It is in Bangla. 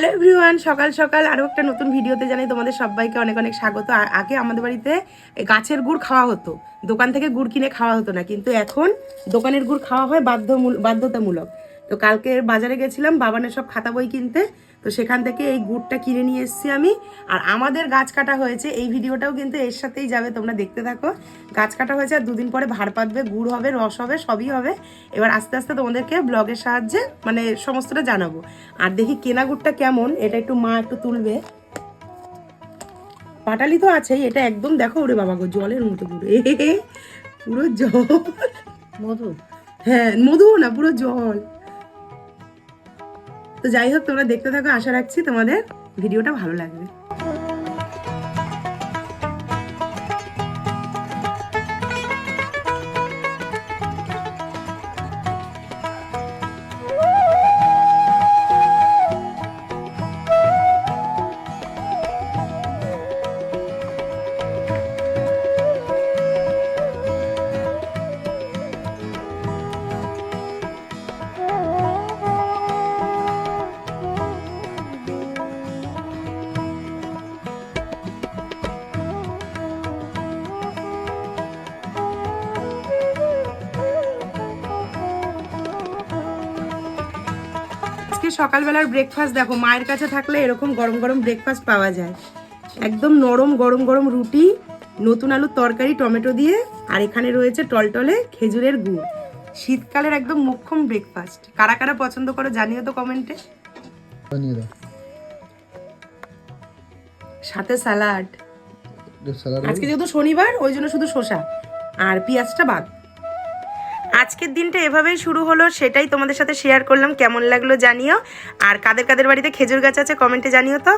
হ্যালো এভরিওয়ান, সকাল সকাল আরও একটা নতুন ভিডিওতে জানাই তোমাদের সবাইকে অনেক অনেক স্বাগত। আগে আমাদের বাড়িতে গাছের গুড় খাওয়া হতো, দোকান থেকে গুড় কিনে খাওয়া হতো না, কিন্তু এখন দোকানের গুড় খাওয়া হয় বাধ্যতামূলক। তো কালকে বাজারে গেছিলাম বাবানের সব খাতা বই কিনতে, তো সেখান থেকে এই গুড়টা কিনে নিয়ে এসেছি আমি। আর আমাদের গাছ কাটা হয়েছে, এই ভিডিওটাও কিন্তু এর সাথেই যাবে, তোমরা দেখতে থাকো। গাছ কাটা হয়েছে আর দুদিন পরে ভার পাতবে, গুড় হবে, রস হবে, সবই হবে। এবার আস্তে আস্তে তোমাদেরকে ব্লগের সাহায্যে মানে সমস্তটা জানাবো। আর দেখি কেনা গুড়টা কেমন, এটা একটু মা একটু তুলবে। পাটালি তো আছেই, এটা একদম দেখো ওরে বাবা গো, জলের মতো পুরো পুরো জল, মধু। হ্যাঁ মধু না, পুরো জল। তো যাই হোক, তোমরা দেখতে থাকো, আশা রাখছি তোমাদের ভিডিওটা ভালো লাগবে। সকালবেলার ব্রেকফাস্ট দেখো, মায়ের কাছে থাকলে এরকম গরম গরম ব্রেকফাস্ট পাওয়া যায়। একদম নরম গরম গরম রুটি, নতুন আলুর তরকারি টমেটো দিয়ে, আর এখানে রয়েছে টলটলে খেজুরের গুড়। শীতকালের একদম মোক্ষম ব্রেকফাস্ট। কারা কারা পছন্দ করো জানিও তো কমেন্টে। সাথে স্যালাড, আজকে যেহেতু শনিবার ওই জন্য শুধু শসা আর পেঁয়াজটা বাদ। আজকের দিনটা এভাবেই শুরু হলো, সেটাই তোমাদের সাথে শেয়ার করলাম। কেমন লাগলো জানিও, আর কাদের কাদের বাড়িতে খেজুর গাছ আছে কমেন্টে জানিও তো।